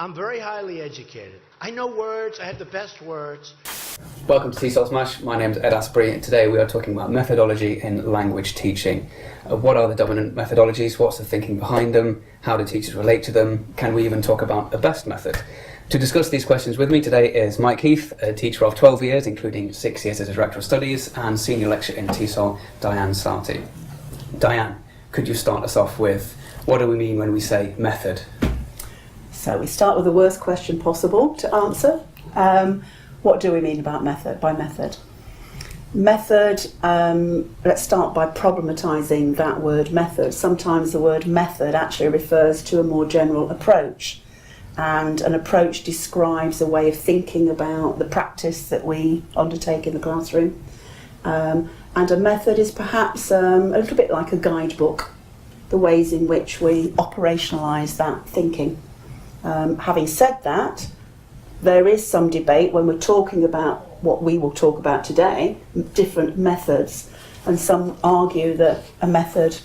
I'm very highly educated. I know words, I have the best words. Welcome to TESOL Smash. My name is Edd Aspbury, and today we are talking about methodology in language teaching. What are the dominant methodologies? What's the thinking behind them? How do teachers relate to them? Can we even talk about a best method? To discuss these questions with me today is Mike Heath, a teacher of 12 years, including 6 years as a Director of Studies, and Senior Lecturer in TESOL, Diane Slaouti. Diane, could you start us off with, what do we mean when we say method? So we start with the worst question possible to answer. What do we mean by method? Method, let's start by problematizing that word method. Sometimes the word method actually refers to a more general approach, and an approach describes a way of thinking about the practice that we undertake in the classroom. And a method is perhaps a little bit like a guidebook, the ways in which we operationalise that thinking. Having said that, there is some debate when we're talking about what we will talk about today, different methods, and some argue that a method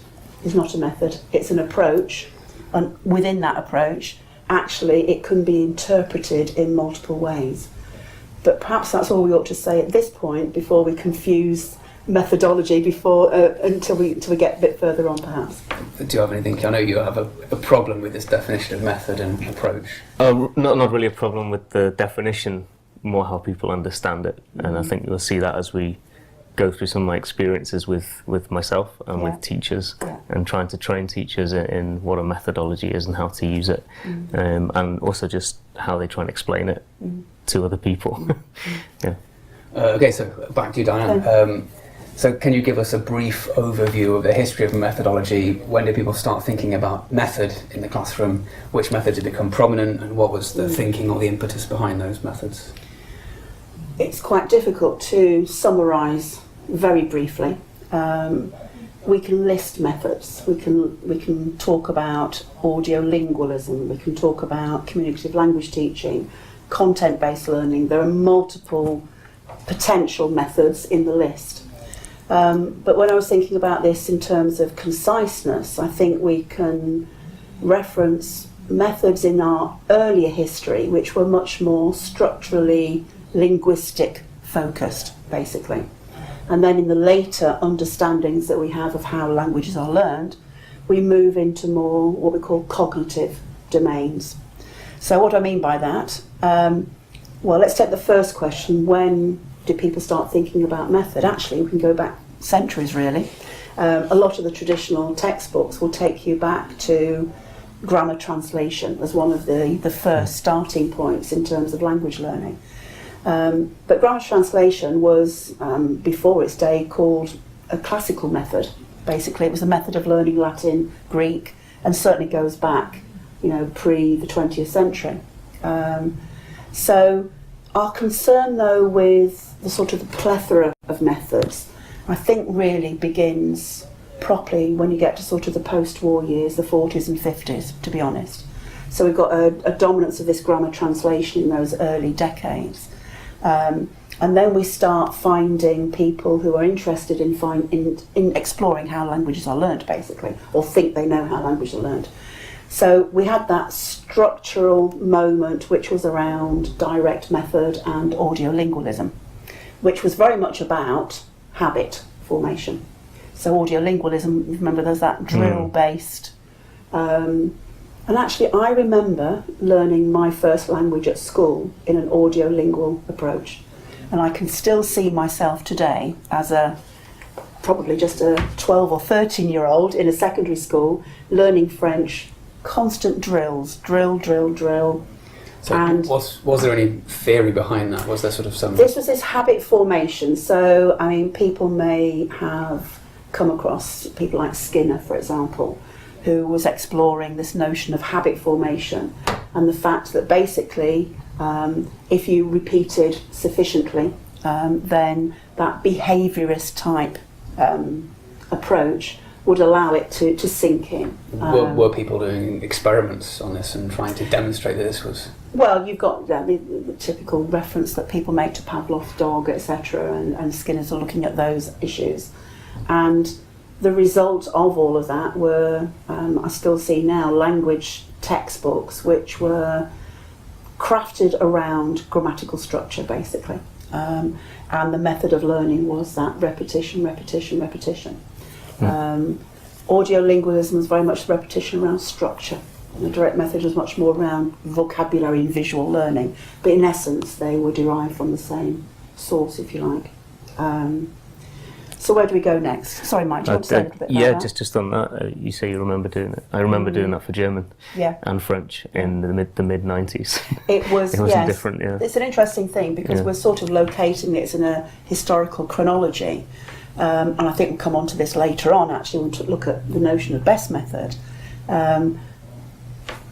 is not a method, it's an approach, and within that approach, actually it can be interpreted in multiple ways. But perhaps that's all we ought to say at this point before we confuse methodology until we get a bit further on, perhaps. Do you have anything? I know you have a problem with this definition of method and approach. Not really a problem with the definition, more how people understand it. And I think you'll see that as we go through some of my experiences with myself and with teachers, and trying to train teachers in what a methodology is and how to use it, and also just how they try and explain it to other people. Okay, so back to you, Diane. So can you give us a brief overview of the history of methodology? When did people start thinking about method in the classroom? Which methods had become prominent, and what was the thinking or the impetus behind those methods? It's quite difficult to summarise very briefly. We can list methods. We can talk about audiolingualism. We can talk about communicative language teaching, content-based learning. There are multiple potential methods in the list. But when I was thinking about this in terms of conciseness, I think we can reference methods in our earlier history which were much more structurally linguistic focused, basically. And then in the later understandings that we have of how languages are learned, we move into more what we call cognitive domains. So what do I mean by that? Well, let's take the first question. When did people start thinking about method? Actually, we can go back centuries, really. A lot of the traditional textbooks will take you back to grammar translation as one of the first starting points in terms of language learning. But grammar translation was, before its day, called a classical method. Basically, it was a method of learning Latin, Greek, and certainly goes back, pre the 20th century. So our concern, though, with the sort of the plethora of methods, I think really begins properly when you get to sort of the post-war years, the 40s and 50s, to be honest. So we've got a dominance of this grammar translation in those early decades. And then we start finding people who are interested in exploring how languages are learned, basically, or think they know how languages are learned. So we had that structural moment which was around direct method and audiolingualism, which was very much about habit formation. So audiolingualism, remember, there's that drill-based. And actually I remember learning my first language at school in an audiolingual approach. And I can still see myself today as probably just a 12 or 13-year-old in a secondary school learning French. Constant drills, drill. So and was there any theory behind that? Was there sort of some... This was this habit formation. So, I mean, people may have come across people like Skinner, for example, who was exploring this notion of habit formation and the fact that basically if you repeated sufficiently, then that behaviourist type approach would allow it to sink in. Were people doing experiments on this and trying to demonstrate that this was... Well, you've got the typical reference that people make to Pavlov's dog, etc., and Skinner's are looking at those issues. And the result of all of that were, I still see now, language textbooks which were crafted around grammatical structure, basically. And the method of learning was that repetition, repetition, repetition. Audiolingualism was very much repetition around structure. The direct method was much more around vocabulary and visual learning, but in essence they were derived from the same source, if you like. So where do we go next? Sorry, Mike, do you want to say a little bit about that? just on that, you say you remember doing it. I remember doing that for German and French in the mid 90s. It was, it wasn't different, It's an interesting thing because we're sort of locating it in a historical chronology. And I think we'll come on to this later on, actually, when we look at the notion of best method.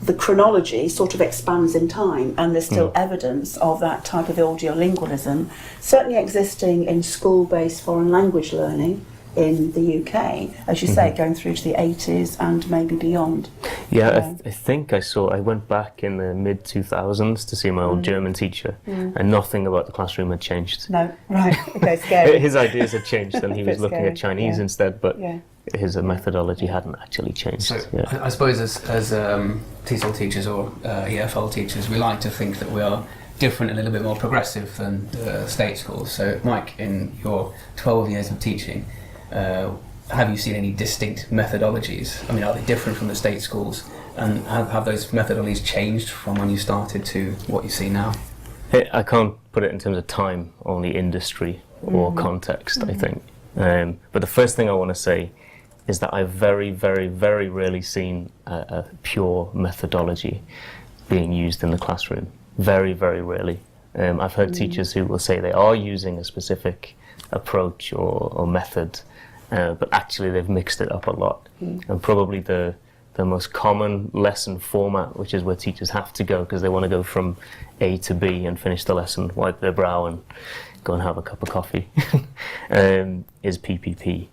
The chronology sort of expands in time, and there's still evidence of that type of audiolingualism certainly existing in school-based foreign language learning in the UK, as you say, going through to the 80s and maybe beyond. Yeah, I think I went back in the mid-2000s to see my old German teacher, and nothing about the classroom had changed. No, right, okay, scary. His ideas had changed, and he was looking at Chinese instead, but his methodology hadn't actually changed. So I suppose as TESOL teachers or EFL teachers, we like to think that we are different and a little bit more progressive than state schools. So Mike, in your 12 years of teaching, have you seen any distinct methodologies? I mean, are they different from the state schools? And have those methodologies changed from when you started to what you see now? I can't put it in terms of time, only industry or context, I think. But the first thing I want to say is that I've very, very, very rarely seen a pure methodology being used in the classroom. Very, very rarely. I've heard teachers who will say they are using a specific approach or method, but actually they've mixed it up a lot. And probably the most common lesson format, which is where teachers have to go because they want to go from A to B and finish the lesson, wipe their brow and go and have a cup of coffee, is PPP.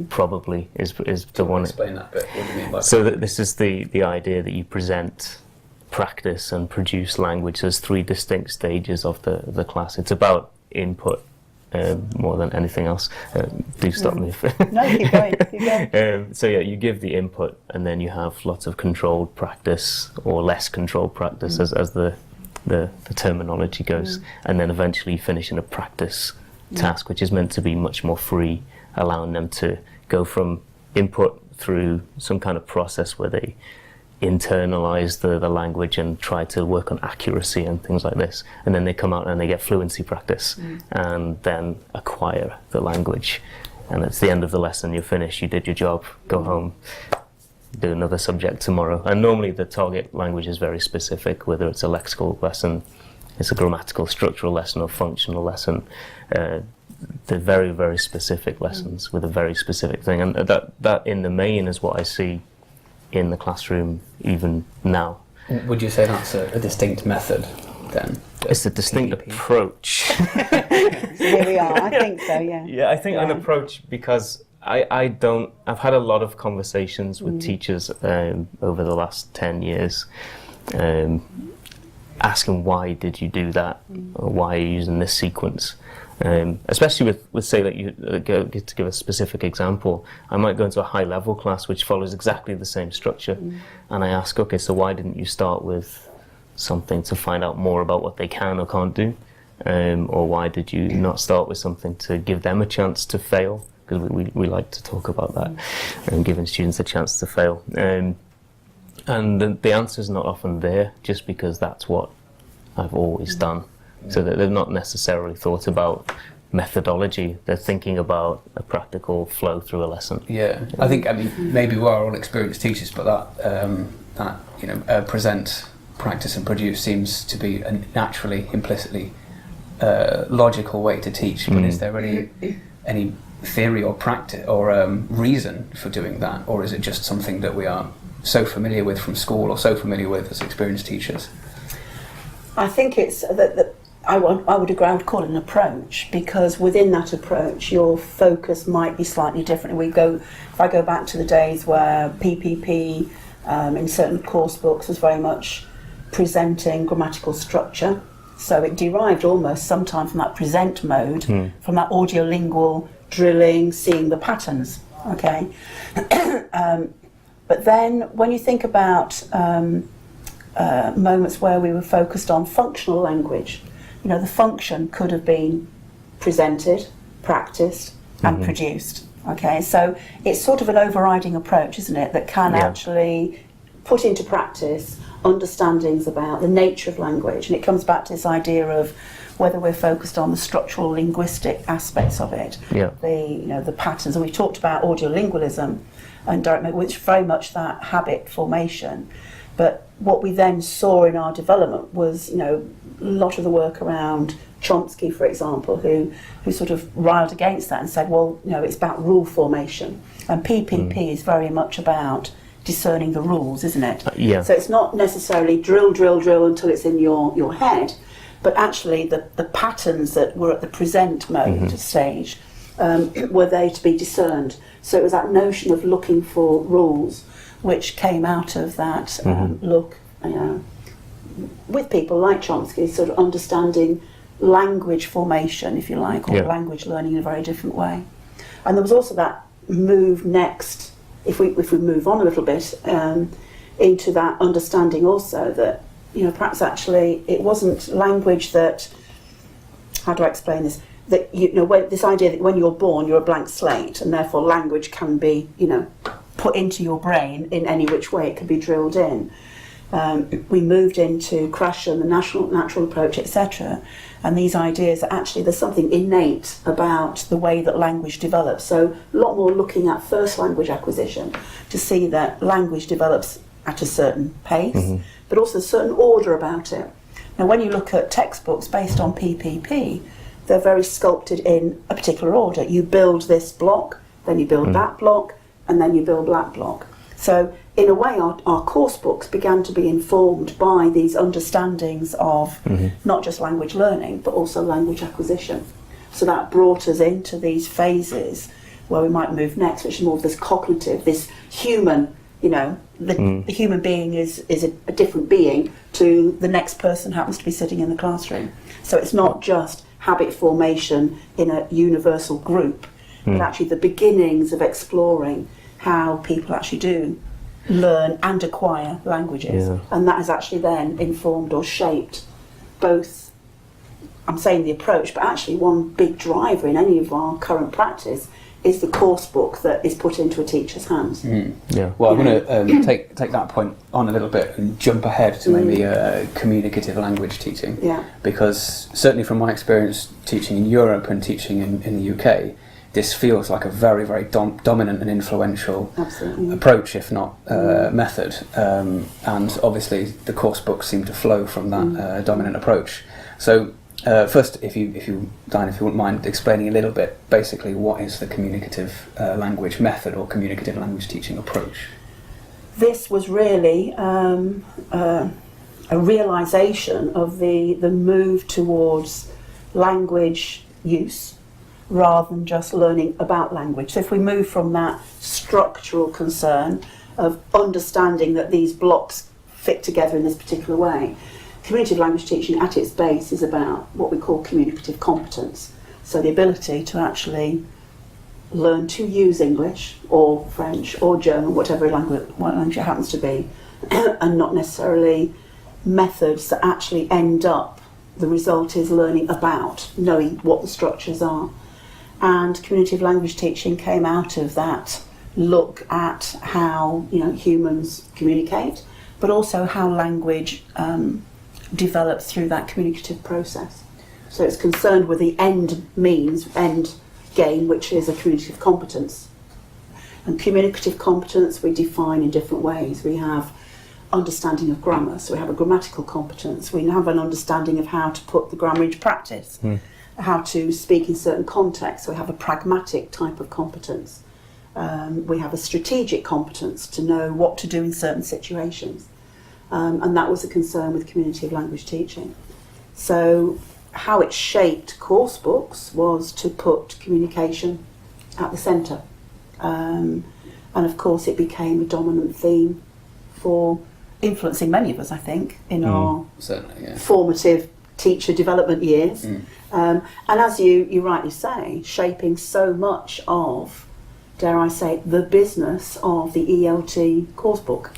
Probably is the one. Explain that bit. What do you mean by so that this is the idea that you present, practice and produce language. There's 3 distinct stages of the class. It's about input more than anything else. Do stop me if... No, keep going, keep going. So you give the input and then you have lots of controlled practice or less controlled practice as the terminology goes, and then eventually you finish in a practice task, which is meant to be much more free, allowing them to go from input through some kind of process where they internalize the language and try to work on accuracy and things like this, and then they come out and they get fluency practice and then acquire the language, and it's the end of the lesson, you're finished, you did your job, go home, do another subject tomorrow. And normally the target language is very specific, whether it's a lexical lesson, it's a grammatical structural lesson or functional lesson. They're very, very specific lessons with a very specific thing, and that in the main is what I see in the classroom even now. Would you say that's a distinct method then? It's a distinct approach. Here we are, I think so, yeah. Yeah, I think an approach, because I've had a lot of conversations with teachers over the last 10 years, asking why did you do that, or why are you using this sequence? Especially with say that you get to give a specific example, I might go into a high level class which follows exactly the same structure, and I ask, okay, so why didn't you start with something to find out more about what they can or can't do, or why did you not start with something to give them a chance to fail? Because we like to talk about that, and giving students a chance to fail. And the answer's not often there, just because that's what I've always done. So that they've not necessarily thought about methodology, they're thinking about a practical flow through a lesson. Yeah, I mean, maybe we are all experienced teachers, but that present, practice and produce seems to be a naturally, implicitly logical way to teach. But is there any theory or practice or reason for doing that, or is it just something that we are so familiar with from school or so familiar with as experienced teachers? I think it's that I would agree, I would call it an approach, because within that approach your focus might be slightly different. If I go back to the days where PPP in certain course books was very much presenting grammatical structure, so it derived almost sometimes from that present mode, from that audiolingual drilling, seeing the patterns, okay? But then when you think about moments where we were focused on functional language. You know, the function could have been presented, practiced, and produced. Okay, so it's sort of an overriding approach, isn't it, that can actually put into practice understandings about the nature of language. And it comes back to this idea of whether we're focused on the structural linguistic aspects of it, the patterns. And we talked about audiolingualism and direct, which is very much that habit formation. But what we then saw in our development was, a lot of the work around Chomsky, for example, who sort of riled against that and said, well, it's about rule formation. And PPP is very much about discerning the rules, isn't it? So it's not necessarily drill until it's in your head, but actually the patterns that were at the present mode stage were they to be discerned. So it was that notion of looking for rules which came out of that look, with people like Chomsky, sort of understanding language formation, if you like, or language learning in a very different way. And there was also that move next, if we move on a little bit, into that understanding also that, perhaps actually it wasn't language that, how do I explain this, that, this idea that when you're born you're a blank slate and therefore language can be, put into your brain in any which way it can be drilled in. We moved into Krashen, the natural approach, etc. And these ideas that actually there's something innate about the way that language develops. So a lot more looking at first language acquisition to see that language develops at a certain pace, but also a certain order about it. Now when you look at textbooks based on PPP, they're very sculpted in a particular order. You build this block, then you build that block, and then you build that block. So in a way our course books began to be informed by these understandings of not just language learning but also language acquisition. So that brought us into these phases where we might move next, which is more of this cognitive, this human, the human being is a different being to the next person happens to be sitting in the classroom. So it's not just habit formation in a universal group, but actually the beginnings of exploring how people actually do learn and acquire languages. And that has actually then informed or shaped both, I'm saying the approach, but actually one big driver in any of our current practice is the course book that is put into a teacher's hands. Well, I'm going to take that point on a little bit and jump ahead to maybe communicative language teaching. Because certainly from my experience teaching in Europe and teaching in the UK, this feels like a very, very dominant and influential approach, if not method. And obviously the course books seem to flow from that dominant approach. So first, if you, Diane, if you wouldn't mind explaining a little bit, basically what is the communicative language method or communicative language teaching approach? This was really a realisation of the move towards language use rather than just learning about language. So if we move from that structural concern of understanding that these blocks fit together in this particular way, communicative language teaching at its base is about what we call communicative competence. So the ability to actually learn to use English or French or German, whatever language it happens to be, and not necessarily methods that actually end up, the result is learning about, knowing what the structures are. And communicative language teaching came out of that look at how humans communicate, but also how language develops through that communicative process. So it's concerned with the end game, which is a communicative competence. And communicative competence we define in different ways. We have understanding of grammar, so we have a grammatical competence. We have an understanding of how to put the grammar into practice. How to speak in certain contexts. So we have a pragmatic type of competence. We have a strategic competence to know what to do in certain situations. And that was a concern with communicative language teaching. So how it shaped course books was to put communication at the centre. And of course it became a dominant theme for influencing many of us, I think, in our formative teacher development years. And as you rightly say, shaping so much of, dare I say, the business of the ELT course book,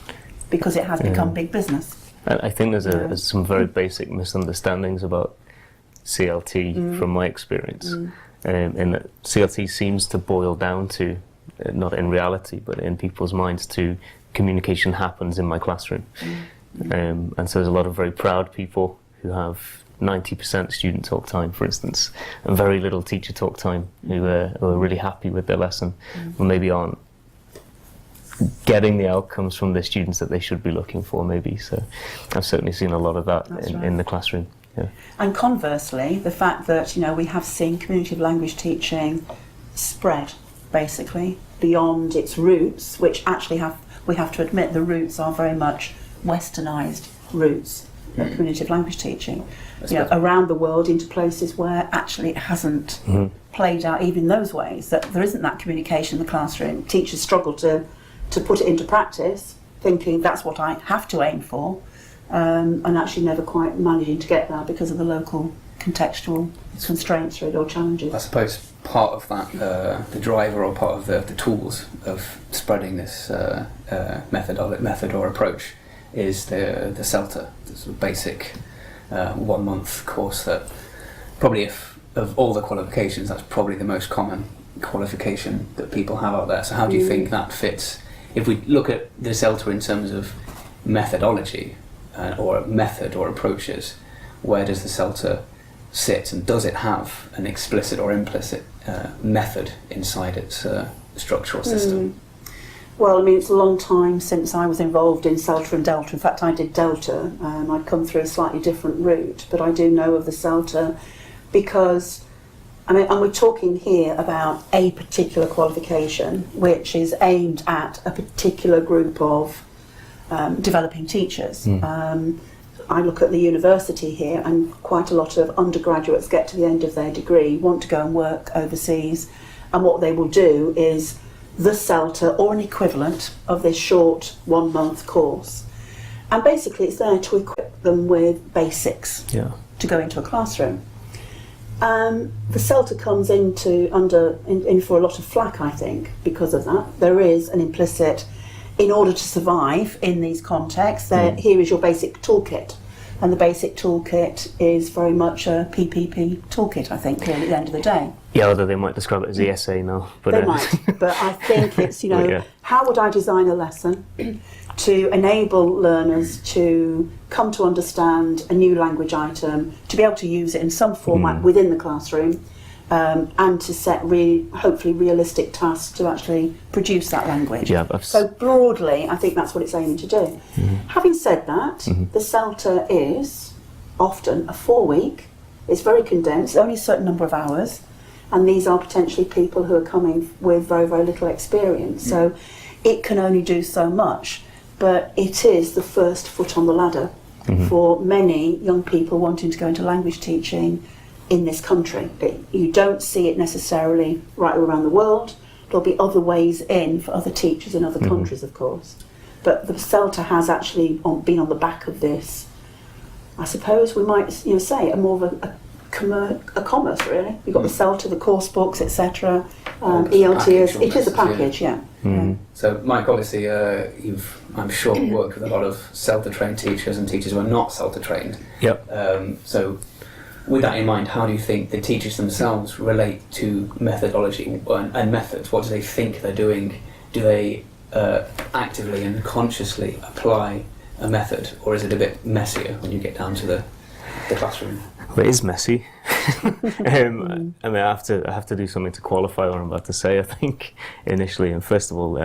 because it has become big business. I think there's some very basic misunderstandings about CLT from my experience, and that CLT seems to boil down to, not in reality, but in people's minds, to communication happens in my classroom. And so there's a lot of very proud people who have 90% student talk time, for instance, and very little teacher talk time, who are really happy with their lesson, or maybe aren't getting the outcomes from their students that they should be looking for, maybe. So I've certainly seen a lot of that in the classroom. Yeah. And conversely, the fact that, you know, we have seen community of language teaching spread, basically, beyond its roots, which actually we have to admit the roots are very much westernised roots of community of language teaching. You know, around the world, into places where actually it hasn't played out even those ways, that there isn't that communication in the classroom. Teachers struggle to put it into practice, thinking that's what I have to aim for, and actually never quite managing to get there because of the local contextual constraints or challenges. I suppose part of that, the driver or part of the tools of spreading this method or approach is the CELTA, the sort of basic 1 month course that probably, of all the qualifications, that's probably the most common qualification that people have out there. So how do you think that fits? If we look at the CELTA in terms of methodology or method or approaches, where does the CELTA sit, and does it have an explicit or implicit method inside its structural system? Well, I mean, it's a long time since I was involved in CELTA and Delta. In fact, I did Delta. I'd come through a slightly different route, but I do know of the CELTA because, I mean, and we're talking here about a particular qualification which is aimed at a particular group of developing teachers. I look at the university here, and quite a lot of undergraduates get to the end of their degree, want to go and work overseas, and what they will do is the CELTA or an equivalent of this short 1 month course. And basically it's there to equip them with basics to go into a classroom. The CELTA comes in for a lot of flack, I think, because of that. There is an implicit, in order to survive in these contexts, here is your basic toolkit. And the basic toolkit is very much a PPP toolkit, I think, really, at the end of the day. Yeah, although they might describe it as ESA now. But, they might, but I think it's, you know, how would I design a lesson to enable learners to come to understand a new language item, to be able to use it in some format within the classroom, and to set hopefully realistic tasks to actually produce that language. Yeah, so broadly, I think that's what it's aiming to do. Having said that, the CELTA is often a 4-week. It's very condensed, only a certain number of hours, and these are potentially people who are coming with very, very little experience. So it can only do so much, but it is the first foot on the ladder for many young people wanting to go into language teaching in this country. You don't see it necessarily right around the world. There'll be other ways in for other teachers in other countries, of course. But the CELTA has actually been on the back of this. I suppose we might, say more of a commerce, really. You've got the CELTA, the course books, etc. ELTs. It is a package, yeah. So, Mike, obviously, you've, I'm sure, worked with a lot of CELTA trained teachers and teachers who are not CELTA trained. Yep. So, with that in mind, how do you think the teachers themselves relate to methodology and methods? What do they think they're doing? Do they actively and consciously apply a method, or is it a bit messier when you get down to the classroom? Well, it is messy. I mean, I have to do something to qualify what I'm about to say, I think, initially. And first of all,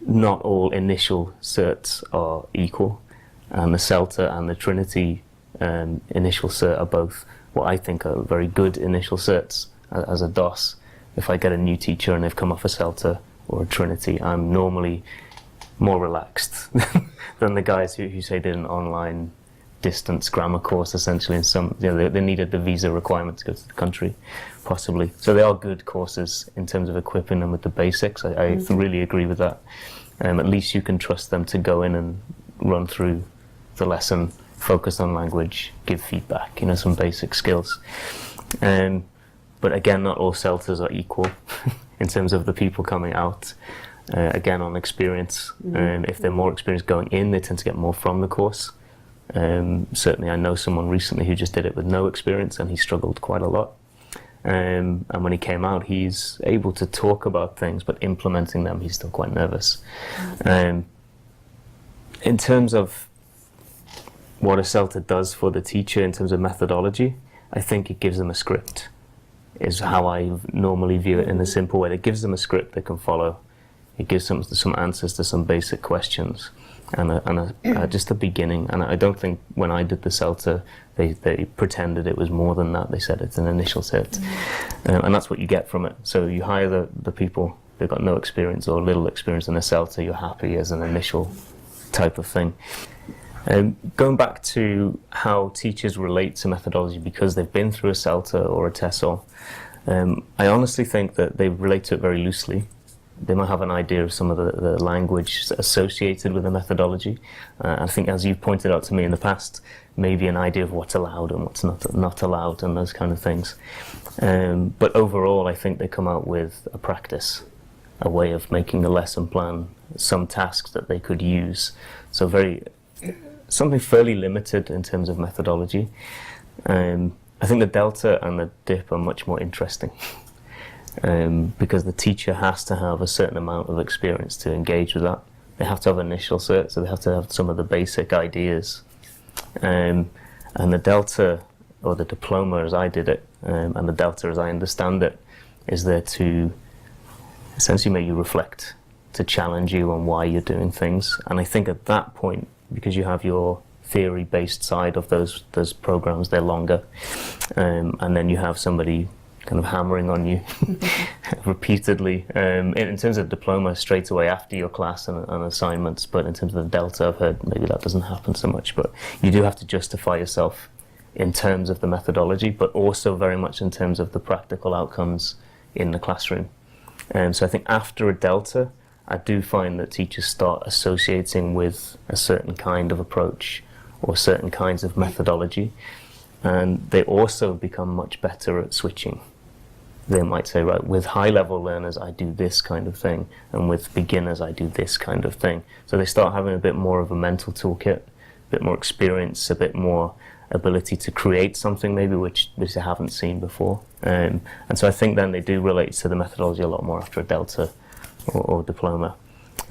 not all initial certs are equal, and the CELTA and the Trinity initial cert are both what I think are very good initial certs as a DOS. If I get a new teacher and they've come off a CELTA or a Trinity, I'm normally more relaxed than the guys who say did an online distance grammar course, essentially. In some, they needed the visa requirement to go to the country, possibly. So they are good courses in terms of equipping them with the basics. I really agree with that. At least you can trust them to go in and run through the lesson, focus on language, give feedback, some basic skills. But again, not all CELTAs are equal in terms of the people coming out. again on experience. If they're more experienced going in, they tend to get more from the course. Certainly I know someone recently who just did it with no experience, and he struggled quite a lot. And when he came out, he's able to talk about things, but implementing them, he's still quite nervous. In terms of what a CELTA does for the teacher in terms of methodology, I think it gives them a script, is how I normally view it in a simple way. It gives them a script they can follow. It gives them some answers to some basic questions, and just a beginning. And I don't think when I did the CELTA, they pretended it was more than that. They said it's an initial set, and that's what you get from it. So you hire the people, they've got no experience or little experience in a CELTA, you're happy as an initial type of thing. Going back to how teachers relate to methodology because they've been through a CELTA or a TESOL, I honestly think that they relate to it very loosely. They might have an idea of some of the language associated with the methodology. I think, as you've pointed out to me in the past, maybe an idea of what's allowed and what's not allowed and those kind of things. But overall, I think they come out with a practice, a way of making the lesson plan, some tasks that they could use. So something fairly limited in terms of methodology. I think the delta and the dip are much more interesting. Because the teacher has to have a certain amount of experience to engage with that. They have to have initial cert, so they have to have some of the basic ideas. And the delta, or the diploma as I did it, and the delta as I understand it, is there to essentially make you reflect, to challenge you on why you're doing things. And I think at that point, because you have your theory-based side of those programs, they're longer, and then you have somebody kind of hammering on you repeatedly. In terms of diploma, straight away after your class and assignments, but in terms of the delta, I've heard maybe that doesn't happen so much, but you do have to justify yourself in terms of the methodology, but also very much in terms of the practical outcomes in the classroom. So I think after a delta, I do find that teachers start associating with a certain kind of approach or certain kinds of methodology, and they also become much better at switching. They might say, right, with high-level learners, I do this kind of thing, and with beginners, I do this kind of thing. So they start having a bit more of a mental toolkit, a bit more experience, a bit more ability to create something maybe which they haven't seen before. And so I think then they do relate to the methodology a lot more after a delta or diploma.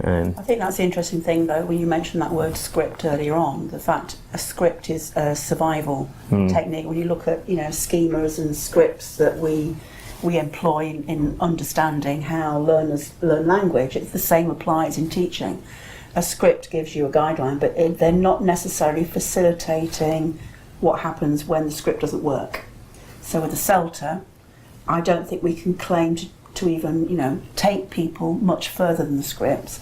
I think that's the interesting thing, though, when you mentioned that word script earlier on, the fact a script is a survival technique. When you look at, schemas and scripts that we employ in understanding how learners learn language, it's the same applies in teaching. A script gives you a guideline, but they're not necessarily facilitating what happens when the script doesn't work. So with the CELTA, I don't think we can claim to even, take people much further than the scripts.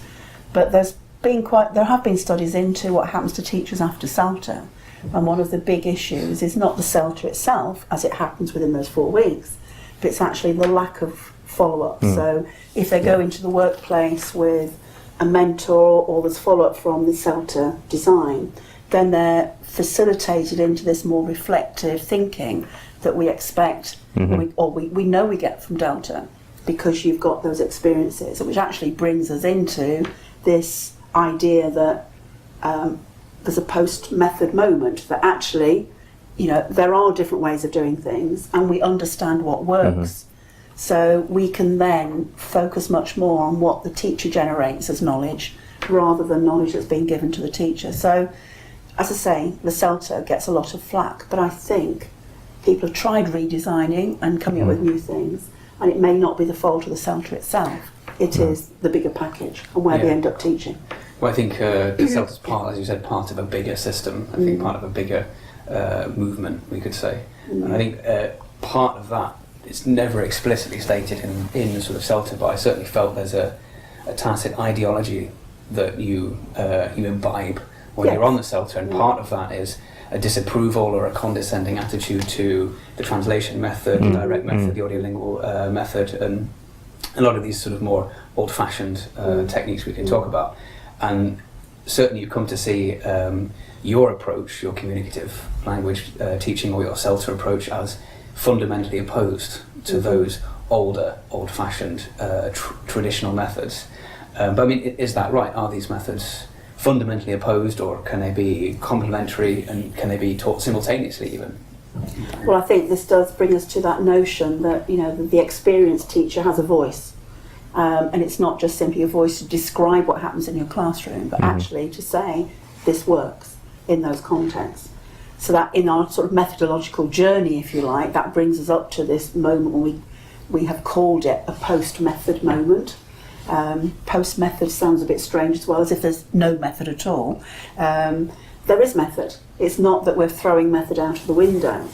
But there have been studies into what happens to teachers after CELTA. And one of the big issues is not the CELTA itself, as it happens within those 4 weeks, but it's actually the lack of follow-up. So if they go into the workplace with a mentor or there's follow-up from the CELTA design, then they're facilitated into this more reflective thinking that we expect, we know we get from Delta, because you've got those experiences, which actually brings us into this idea that there's a post-method moment, that actually, there are different ways of doing things and we understand what works. So we can then focus much more on what the teacher generates as knowledge rather than knowledge that's being given to the teacher. So, as I say, the CELTA gets a lot of flack, but I think people have tried redesigning and coming up with new things, and it may not be the fault of the CELTA itself. It is the bigger package and where they end up teaching. Well, I think the CELTA is part, as you said, part of a bigger system. I think part of a bigger movement, we could say. And I think part of that, it's never explicitly stated in the sort of CELTA, but I certainly felt there's a tacit ideology that you imbibe when you're on the CELTA, and part of that is a disapproval or a condescending attitude to the translation method, the direct method, the audiolingual method, and a lot of these sort of more old-fashioned techniques we can talk about. And certainly you come to see your approach, your communicative language teaching, or your CELTA approach, as fundamentally opposed to those older, old-fashioned traditional methods. But I mean, is that right? Are these methods fundamentally opposed, or can they be complementary, and can they be taught simultaneously even? Well, I think this does bring us to that notion that, you know, the experienced teacher has a voice, and it's not just simply a voice to describe what happens in your classroom, but actually to say this works in those contexts. So that in our sort of methodological journey, if you like, that brings us up to this moment when we have called it a post-method moment. Post-method sounds a bit strange as well, as if there's no method at all. There is method. It's not that we're throwing method out of the window,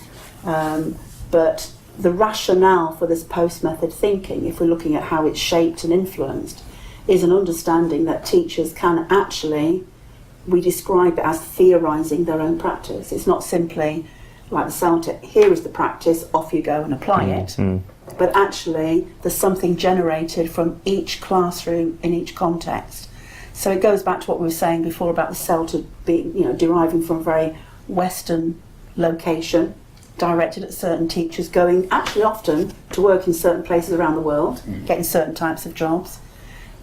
but the rationale for this post-method thinking, if we're looking at how it's shaped and influenced, is an understanding that teachers can actually, we describe it as theorising their own practice. It's not simply like the Celtic, here is the practice, off you go and apply it. But actually there's something generated from each classroom in each context. So it goes back to what we were saying before about the Celtic being, you know, deriving from a very Western location, directed at certain teachers, going actually often to work in certain places around the world, getting certain types of jobs.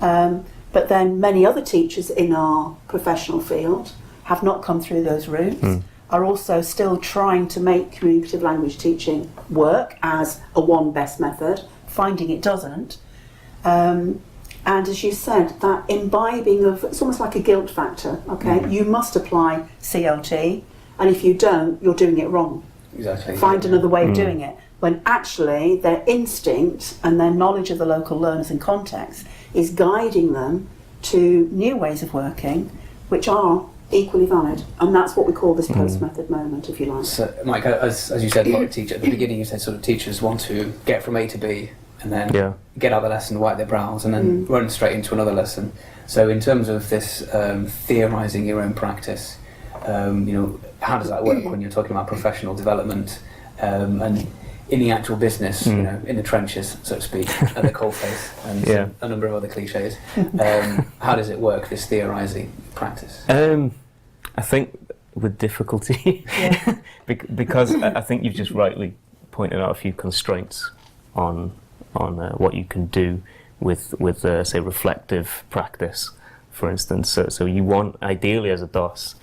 But then many other teachers in our professional field have not come through those routes, are also still trying to make communicative language teaching work as a one best method, finding it doesn't. And as you said, that imbibing of, it's almost like a guilt factor, okay? You must apply CLT, and if you don't, you're doing it wrong. Exactly. Find another way of doing it. When actually their instinct and their knowledge of the local learners and context is guiding them to new ways of working, which are equally valid, and that's what we call this post-method moment, if you like. So, Mike, as you said, a lot of teachers, at the beginning you said sort of teachers want to get from A to B and then get out of the lesson, wipe their brows, and then run straight into another lesson. So in terms of this theorising your own practice, you know, how does that work when you're talking about professional development and in the actual business, you know, in the trenches, so to speak, at the coalface, and a number of other cliches. How does it work, this theorising practice? I think with difficulty, because I think you've just rightly pointed out a few constraints on what you can do with say reflective practice, for instance. So you want, ideally as a DOS,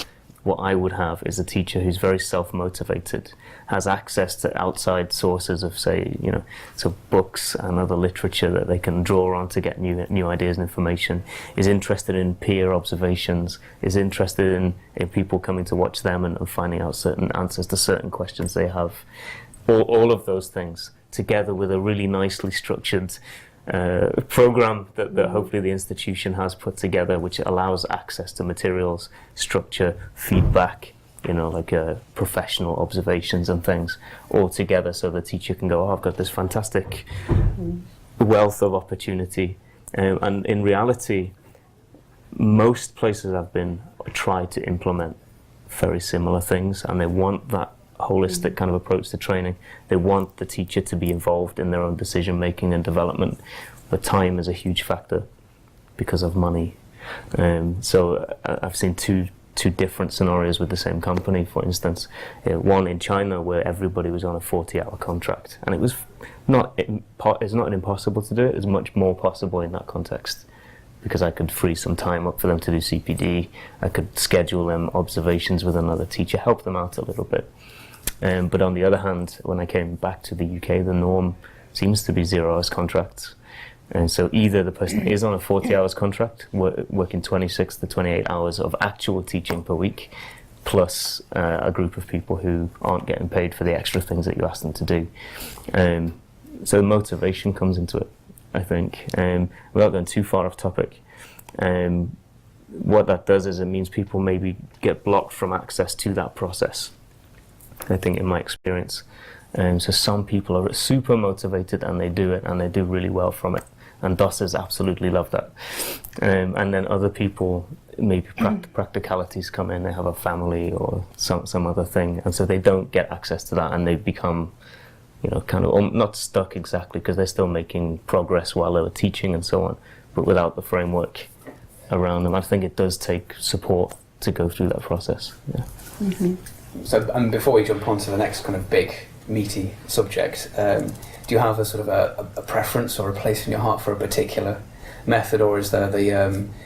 what I would have is a teacher who's very self-motivated, has access to outside sources of, say, you know, so books and other literature that they can draw on to get new ideas and information, is interested in peer observations, is interested in people coming to watch them and finding out certain answers to certain questions they have. All of those things, together with a really nicely structured program that hopefully the institution has put together, which allows access to materials, structure, feedback, you know, like professional observations and things, all together, so the teacher can go, oh, I've got this fantastic wealth of opportunity. And in reality, most places I've been try to implement very similar things, and they want that holistic kind of approach to training. They want the teacher to be involved in their own decision making and development, but time is a huge factor because of money. So I've seen two different scenarios with the same company. For instance, one in China where everybody was on a 40-hour contract, and it was it's not impossible to do it. It's much more possible in that context, because I could free some time up for them to do CPD. I could schedule them observations with another teacher, help them out a little bit. But on the other hand, when I came back to the UK, the norm seems to be 0 hours contracts. And so either the person is on a 40 hours contract, working 26 to 28 hours of actual teaching per week, plus a group of people who aren't getting paid for the extra things that you ask them to do. So motivation comes into it, I think. Without going too far off topic, what that does is it means people maybe get blocked from access to that process, I think, in my experience. So some people are super motivated and they do it and they do really well from it, and DOSers absolutely love that. And then other people, maybe practicalities come in, they have a family or some other thing, and so they don't get access to that, and they become, you know, kind of not stuck exactly, because they're still making progress while they were teaching and so on, but without the framework around them. I think it does take support to go through that process. Yeah. Mm-hmm. So before we jump on to the next kind of big meaty subject, do you have a sort of a preference or a place in your heart for a particular method, or is there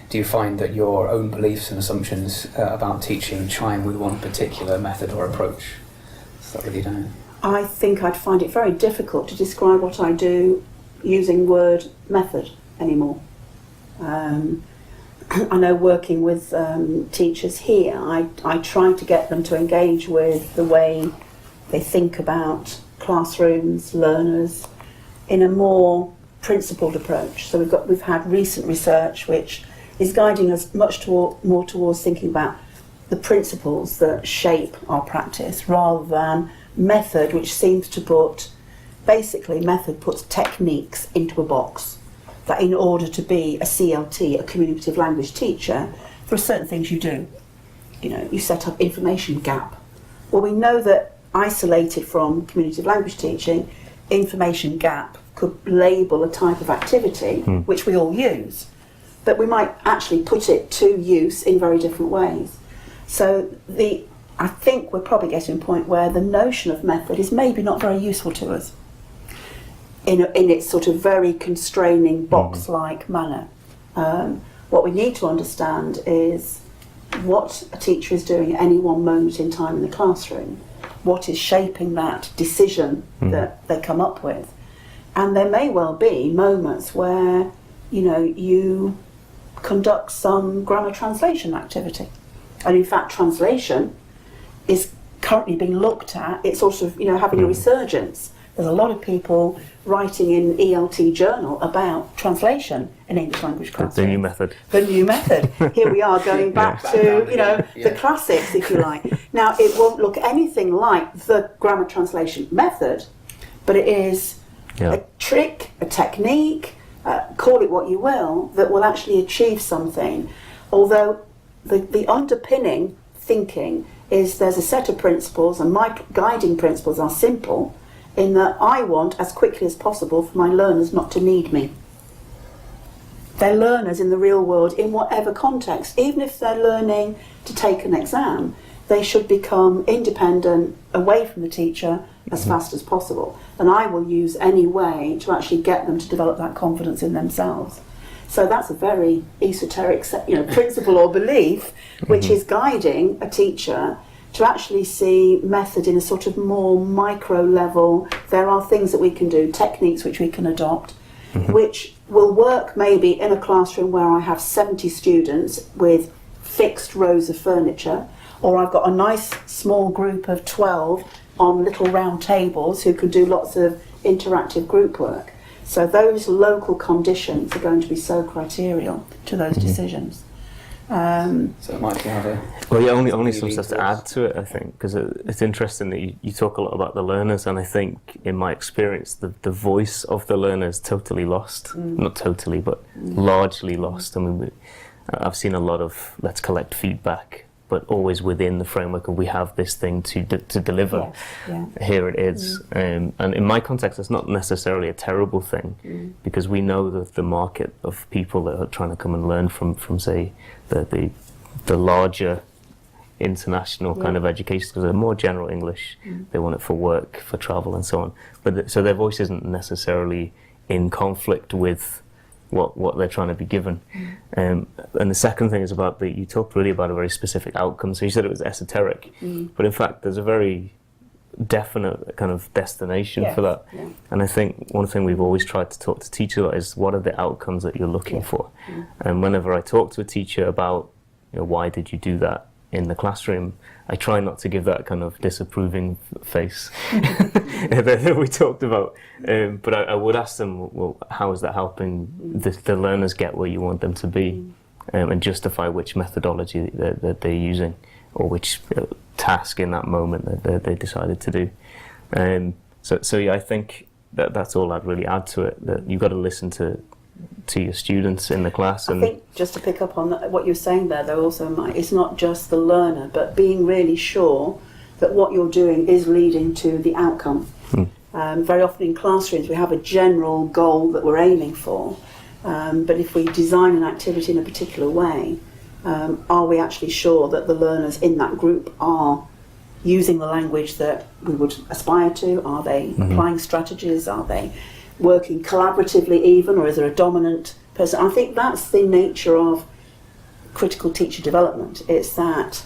do you find that your own beliefs and assumptions about teaching chime with one particular method or approach? Start with you, Diane. I think I'd find it very difficult to describe what I do using word method anymore. I know working with teachers here, I try to get them to engage with the way they think about classrooms, learners, in a more principled approach. So we've had recent research which is guiding us much more towards thinking about the principles that shape our practice, rather than method, which seems to put, basically method puts techniques into a box. That in order to be a CLT, a communicative language teacher, there are certain things you do. You know, you set up information gap. Well, we know that isolated from communicative language teaching, information gap could label a type of activity which we all use, but we might actually put it to use in very different ways. So I think we're probably getting to a point where the notion of method is maybe not very useful to us in its sort of very constraining box-like manner. What we need to understand is what a teacher is doing at any one moment in time in the classroom, what is shaping that decision that they come up with. And there may well be moments where, you know, you conduct some grammar translation activity. And in fact, translation is currently being looked at. It's sort of, you know, having a resurgence. There's a lot of people writing in ELT journal about translation in English language classrooms. The new method. The new method. Here we are going back to, you know, the classics, if you like. Now, it won't look anything like the grammar translation method, but it is a trick, a technique, call it what you will, that will actually achieve something. Although the underpinning thinking is there's a set of principles, and my guiding principles are simple, in that I want, as quickly as possible, for my learners not to need me. They're learners in the real world, in whatever context. Even if they're learning to take an exam, they should become independent, away from the teacher, as fast as possible. And I will use any way to actually get them to develop that confidence in themselves. So that's a very esoteric, you know, principle or belief, which is guiding a teacher to actually see method in a sort of more micro level. There are things that we can do, techniques which we can adopt, which will work maybe in a classroom where I have 70 students with fixed rows of furniture, or I've got a nice small group of 12 on little round tables who can do lots of interactive group work. So those local conditions are going to be so criterial to those decisions. So Mike, you have a... Well, yeah, only some stuff to add to it, I think, because it's interesting that you talk a lot about the learners, and I think, in my experience, the voice of the learner is totally lost. Not totally, but largely lost. I mean, I've seen a lot of let's collect feedback, but always within the framework of we have this thing to deliver. Here it is. And in my context, it's not necessarily a terrible thing, because we know that the market of people that are trying to come and learn from say, the larger international kind of education, because they're more general English, they want it for work, for travel and so on. But so their voice isn't necessarily in conflict with what they're trying to be given. And the second thing is about you talked really about a very specific outcome. So you said it was esoteric, but in fact there's a very definite kind of destination for that. And I think one thing we've always tried to talk to teachers about is what are the outcomes that you're looking for. And whenever I talk to a teacher about, you know, why did you do that in the classroom, I try not to give that kind of disapproving face that we talked about. But I would ask them, well, how is that helping the learners get where you want them to be, and justify which methodology that they're using, or which task in that moment that they decided to do. So yeah, I think that's all I'd really add to it, that you've got to listen to your students in the class. And I think, just to pick up on what you're saying there, though, also, Mike, it's not just the learner, but being really sure that what you're doing is leading to the outcome. Very often in classrooms we have a general goal that we're aiming for, but if we design an activity in a particular way, are we actually sure that the learners in that group are using the language that we would aspire to? Are they applying strategies? Are they working collaboratively even, or is there a dominant person. I think that's the nature of critical teacher development. It's that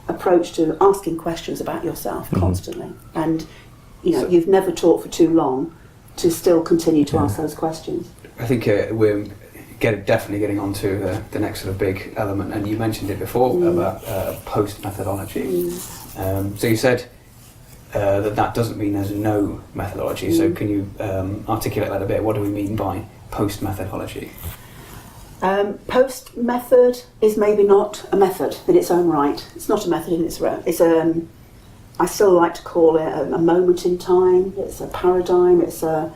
approach to asking questions about yourself constantly. And you've never taught for too long to still continue to ask those questions. I think we're definitely getting on to the next sort of big element, and you mentioned it before about post methodology. So you said that doesn't mean there's no methodology. So can you articulate that a bit? What do we mean by post methodology? Post method is maybe not a method in its own right. It's not a method in its own. It's I still like to call it a moment in time. It's a paradigm. It's a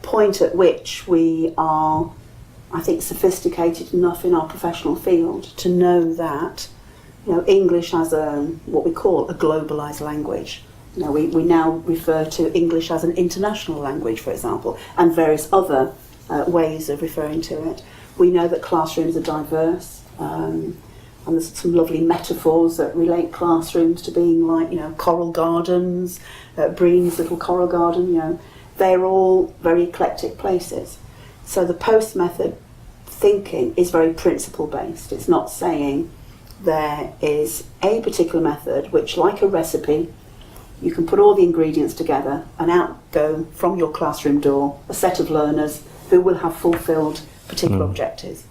point at which we are, I think, sophisticated enough in our professional field to know that English as what we call a globalised language. We now refer to English as an international language, for example, and various other ways of referring to it. We know that classrooms are diverse, and there's some lovely metaphors that relate classrooms to being like, coral gardens, Breen's little coral garden, they're all very eclectic places. So the post method thinking is very principle based. It's not saying there is a particular method which, like a recipe, you can put all the ingredients together and out go from your classroom door a set of learners who will have fulfilled particular objectives.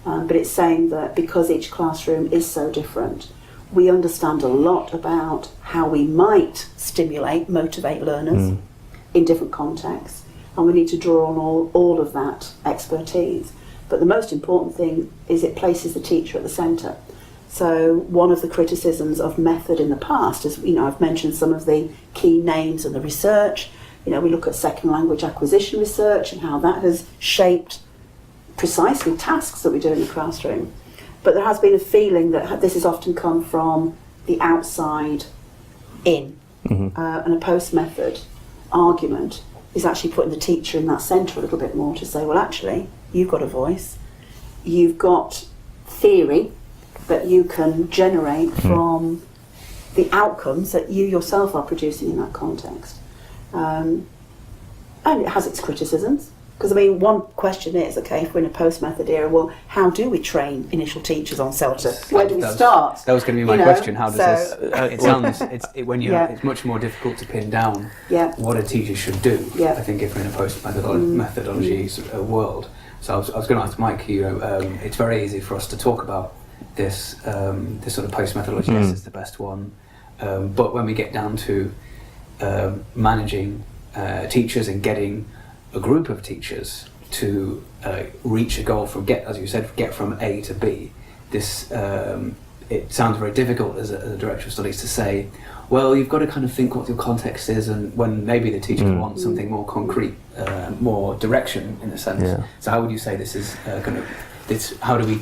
But it's saying that because each classroom is so different, we understand a lot about how we might stimulate, motivate learners in different contexts, and we need to draw on all of that expertise. But the most important thing is it places the teacher at the centre. So one of the criticisms of method in the past is, I've mentioned some of the key names and the research. We look at second language acquisition research and how that has shaped precisely tasks that we do in the classroom. But there has been a feeling that this has often come from the outside in. And a post method argument is actually putting the teacher in that centre a little bit more to say, well, actually, you've got a voice, you've got theory that you can generate from the outcomes that you yourself are producing in that context. And it has its criticisms. Because, one question is, okay, if we're in a post-method era, well, how do we train initial teachers on CELTA? Where do we start? That was going to be my question. How does this... it sounds... It's much more difficult to pin down what a teacher should do, I think, if we're in a post-methodology world. So I was going to ask Mike, it's very easy for us to talk about this sort of post-methodology. Yes, it's the best one. But when we get down to managing teachers and getting a group of teachers to reach a goal as you said, get from A to B. This it sounds very difficult as a director of studies to say, well, you've got to kind of think what your context is, and when maybe the teachers want something more concrete, more direction in a sense. Yeah. So how would you say this is how do we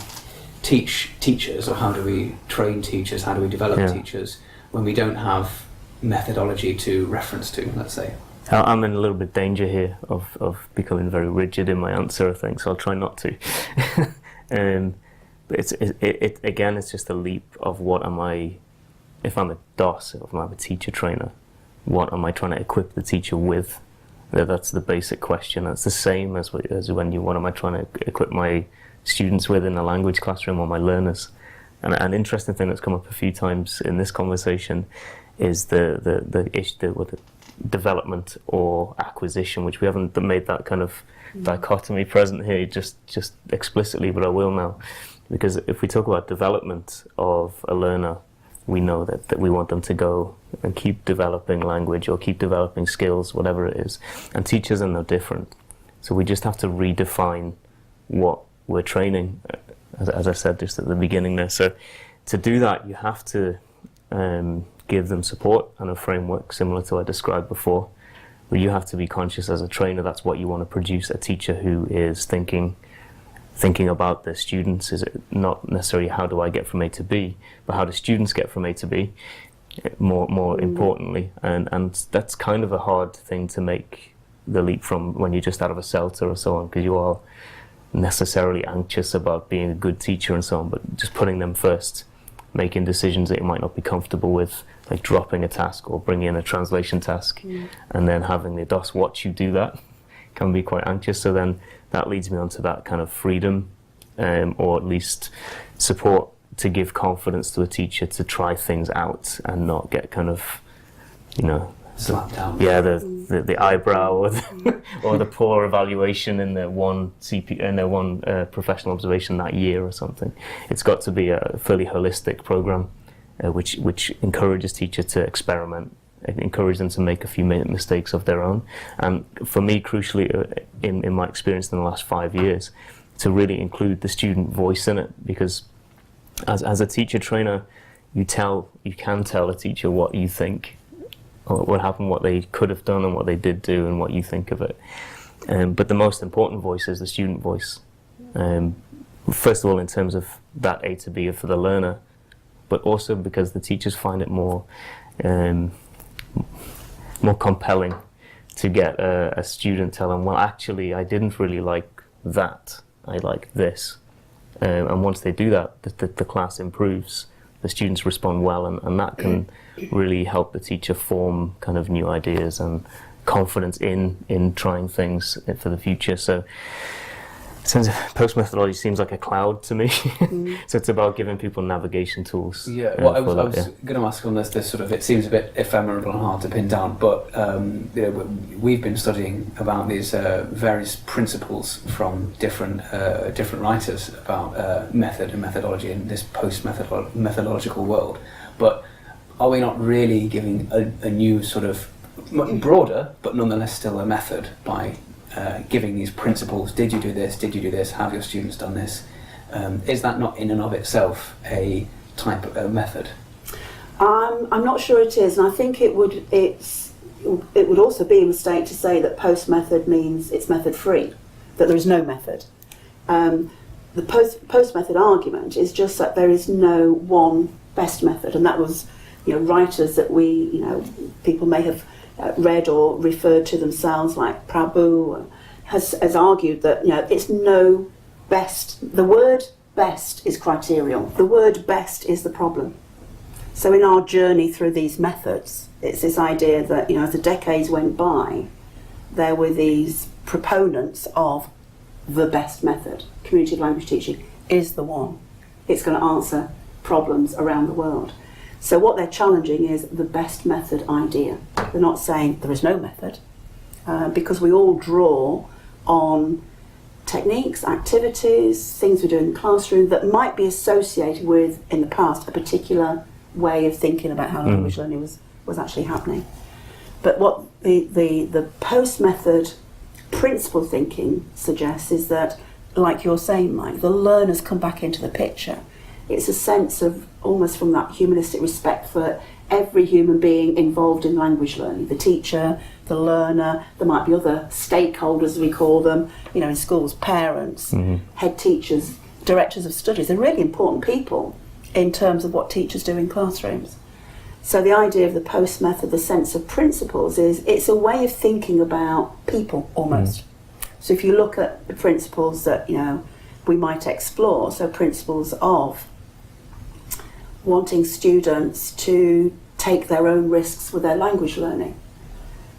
teach teachers, or how do we train teachers? How do we develop teachers when we don't have methodology to reference to, let's say? I'm in a little bit danger here of becoming very rigid in my answer, I think, so I'll try not to. But it's just a leap of what am I, if I'm a DOS, if I'm a teacher trainer, what am I trying to equip the teacher with? That's the basic question. That's the same as when what am I trying to equip my students with in a language classroom, or my learners? And an interesting thing that's come up a few times in this conversation is the issue with the development or acquisition, which we haven't made that kind of dichotomy present here just explicitly, but I will now. Because if we talk about development of a learner, we know that we want them to go and keep developing language or keep developing skills, whatever it is. And teachers are no different. So we just have to redefine what we're training, as I said just at the beginning there. So to do that, you have to give them support and a framework similar to what I described before. But you have to be conscious as a trainer, that's what you want to produce, a teacher who is thinking about their students. Is it not necessarily how do I get from A to B, but how do students get from A to B, more importantly. And that's kind of a hard thing to make the leap from when you're just out of a CELTA or so on, because you are necessarily anxious about being a good teacher and so on, but just putting them first, making decisions that you might not be comfortable with, like dropping a task or bringing in a translation task, and then having the DOS watch you do that can be quite anxious. So then that leads me on to that kind of freedom, or at least support to give confidence to a teacher to try things out and not get kind of, Slapped down. Yeah, the eyebrow or or the poor evaluation in their one professional observation that year or something. It's got to be a fairly holistic program, which encourages teachers to experiment, encourage them to make a few mistakes of their own, and for me, crucially, in my experience in the last 5 years, to really include the student voice in it, because as a teacher trainer, you can tell a teacher what you think, or what happened, what they could have done and what they did do and what you think of it. But the most important voice is the student voice. First of all, in terms of that A to B for the learner, but also because the teachers find it more compelling to get a student telling, well, actually, I didn't really like that, I like this. And once they do that, the class improves, the students respond well, and that can really help the teacher form kind of new ideas and confidence in trying things for the future. So post methodology seems like a cloud to me. So it's about giving people navigation tools. Yeah, well, I was going to ask on this sort of, it seems a bit ephemeral and hard to pin down, but we've been studying about these various principles from different writers about method and methodology in this post-methodological world. But are we not really giving a new sort of broader, but nonetheless still a method by giving these principles? Did you do this? Did you do this? Have your students done this? Is that not in and of itself a type of method? I'm not sure it is, and I think it would also be a mistake to say that post-method means it's method-free, that there is no method. The post-method argument is just that there is no one best method, and that was, writers that people may have read or referred to themselves, like Prabhu, has argued that it's no best. The word best is criterion. The word best is the problem. So in our journey through these methods, it's this idea that as the decades went by, there were these proponents of the best method. Community of language teaching is the one. It's going to answer problems around the world. So what they're challenging is the best method idea. They're not saying there is no method, because we all draw on techniques, activities, things we do in the classroom that might be associated with, in the past, a particular way of thinking about how language learning was actually happening. But what the post-method principle thinking suggests is that, like you're saying, Mike, the learners come back into the picture. It's a sense of, almost from that humanistic respect for every human being involved in language learning, the teacher, the learner, there might be other stakeholders, as we call them, in schools, parents, head teachers, directors of studies. They're really important people in terms of what teachers do in classrooms. So the idea of the post method, the sense of principles, is it's a way of thinking about people almost. So if you look at the principles that we might explore, so principles of wanting students to take their own risks with their language learning.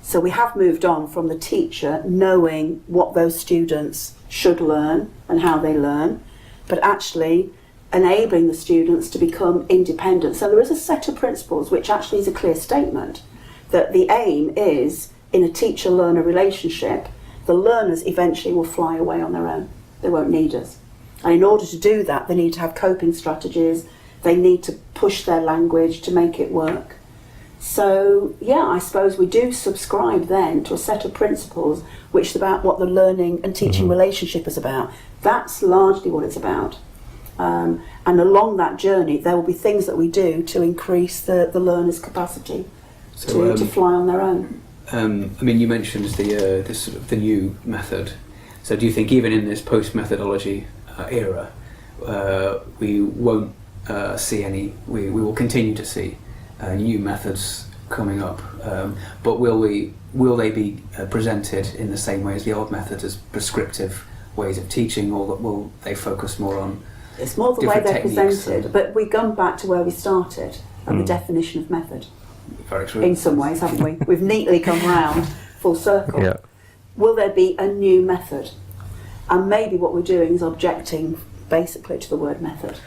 So we have moved on from the teacher knowing what those students should learn and how they learn, but actually enabling the students to become independent. So there is a set of principles which actually is a clear statement that the aim is, in a teacher-learner relationship, the learners eventually will fly away on their own. They won't need us. And in order to do that, they need to have coping strategies. They need to push their language to make it work. So, I suppose we do subscribe then to a set of principles which is about what the learning and teaching relationship is about. That's largely what it's about. And along that journey, there will be things that we do to increase the learner's capacity to fly on their own. You mentioned this sort of the new method. So do you think even in this post-methodology era, we won't we will continue to see new methods coming up, but will they be presented in the same way as the old methods, as prescriptive ways of teaching, or will they focus more on it's more the way they're presented, but we've gone back to where we started and the definition of method. Very true. In some ways, haven't we? We've neatly come round full circle. Yeah. Will there be a new method? And maybe what we're doing is objecting basically to the word method.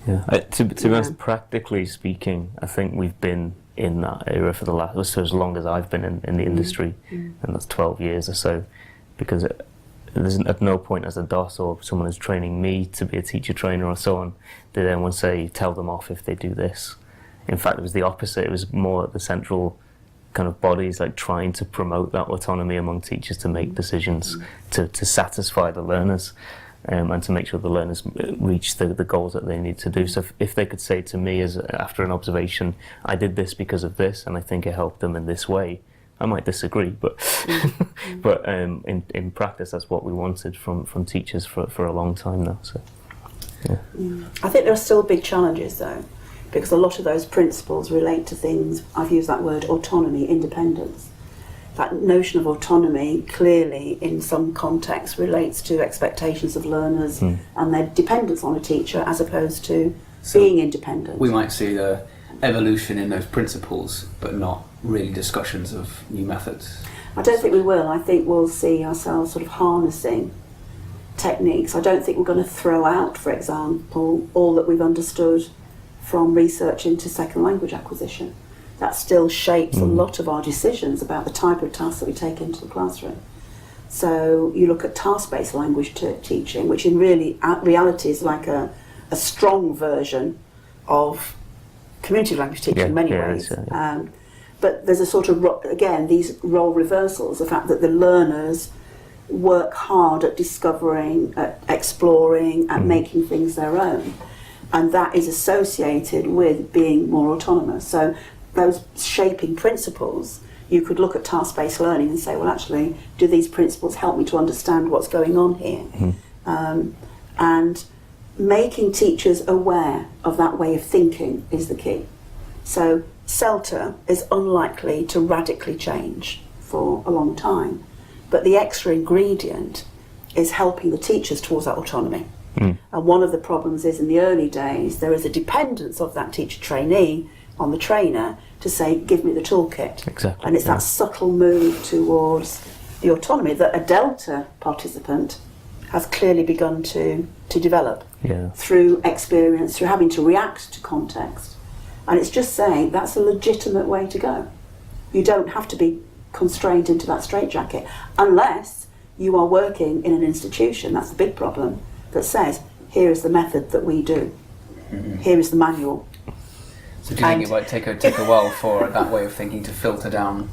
Yeah. To be honest, practically speaking, I think we've been in that era for the last, so as long as I've been in the industry, and that's 12 years or so, because there's at no point as a DOS or someone who's training me to be a teacher trainer or so on, did anyone say, tell them off if they do this. In fact, it was the opposite. It was more the central kind of bodies like trying to promote that autonomy among teachers to make decisions to satisfy the learners. And to make sure the learners reach the goals that they need to do. So if they could say to me after an observation, I did this because of this and I think it helped them in this way, I might disagree, but but in practice that's what we wanted from teachers for a long time now. So yeah. I think there are still big challenges though, because a lot of those principles relate to things, I've used that word, autonomy, independence. That notion of autonomy clearly in some contexts relates to expectations of learners and their dependence on a teacher as opposed to being independent. We might see the evolution in those principles, but not really discussions of new methods. I don't think we will. I think we'll see ourselves sort of harnessing techniques. I don't think we're going to throw out, for example, all that we've understood from research into second language acquisition. That still shapes a lot of our decisions about the type of tasks that we take into the classroom. So you look at task-based language teaching, which in reality is like a strong version of community language teaching in many ways. But there's a sort of, again, these role reversals, the fact that the learners work hard at discovering, at exploring, at making things their own. And that is associated with being more autonomous. So those shaping principles, you could look at task-based learning and say, well, actually, do these principles help me to understand what's going on here? And making teachers aware of that way of thinking is the key. So CELTA is unlikely to radically change for a long time, but the extra ingredient is helping the teachers towards that autonomy. And one of the problems is in the early days, there is a dependence of that teacher trainee on the trainer to say, give me the toolkit. Exactly. And it's that subtle move towards the autonomy that a Delta participant has clearly begun to develop through experience, through having to react to context. And it's just saying that's a legitimate way to go. You don't have to be constrained into that straitjacket unless you are working in an institution, that's the big problem, that says, here is the method that we do. Here is the manual. So do you think it might take a while for that way of thinking to filter down,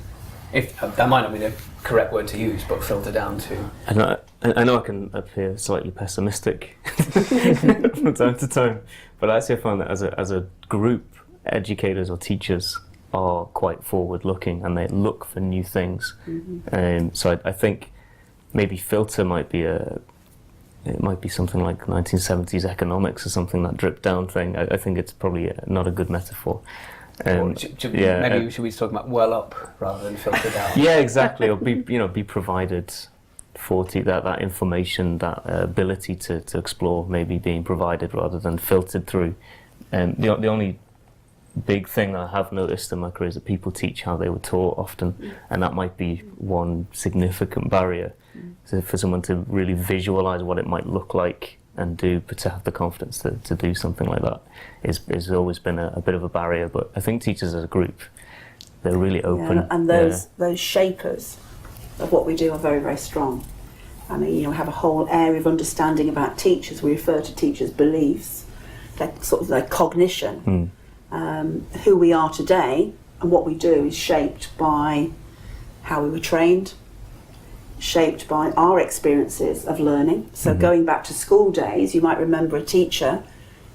if that might not be the correct word to use, but filter down to... I know I can appear slightly pessimistic from time to time, but I actually find that as a group, educators or teachers are quite forward-looking and they look for new things. So I think maybe filter might be something like 1970s economics or something, that drip down thing. I think it's probably not a good metaphor. Should we talk about well up rather than filter down? Yeah, exactly. Or be provided for that information, that ability to explore, maybe being provided rather than filtered through. The only big thing I have noticed in my career is that people teach how they were taught often, and that might be one significant barrier. So for someone to really visualise what it might look like and do, but to have the confidence to do something like that is always been a bit of a barrier. But I think teachers as a group, they're really open. Yeah, and those shapers of what we do are very, very strong. I mean, we have a whole area of understanding about teachers. We refer to teachers' beliefs, their cognition. Who we are today and what we do is shaped by how we were trained, shaped by our experiences of learning. So going back to school days, you might remember a teacher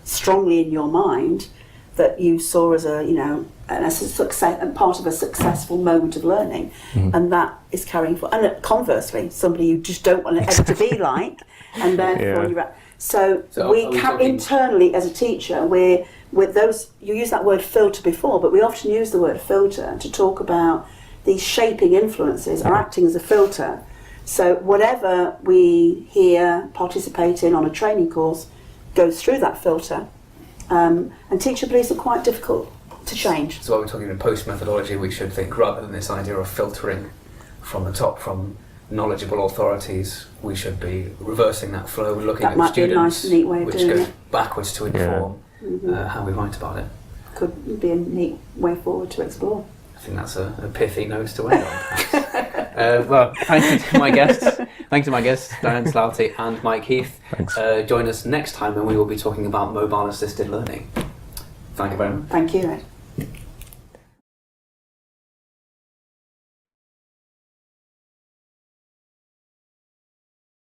strongly in your mind that you saw as part of a successful moment of learning, and that is carrying forward. And conversely, somebody you just don't want it ever to be like, and therefore you're... So we can internally, as a teacher, with those, you used that word filter before, but we often use the word filter to talk about these shaping influences are acting as a filter. So whatever we hear, participate in on a training course, goes through that filter. And teacher beliefs are quite difficult to change. So while we're talking in post methodology, we should think rather than this idea of filtering from the top, from knowledgeable authorities, we should be reversing that flow, looking That at might be a students, nice, neat way of which doing goes it. backwards to inform how we write about it. Could be a neat way forward to explore. I think that's a pithy note to end on, perhaps. Well, thank you to my guests. Thanks to my guests, Diane Slaouti and Mike Heath. Thanks. Join us next time when we will be talking about mobile assisted learning. Thank you very much. Thank you, Ed.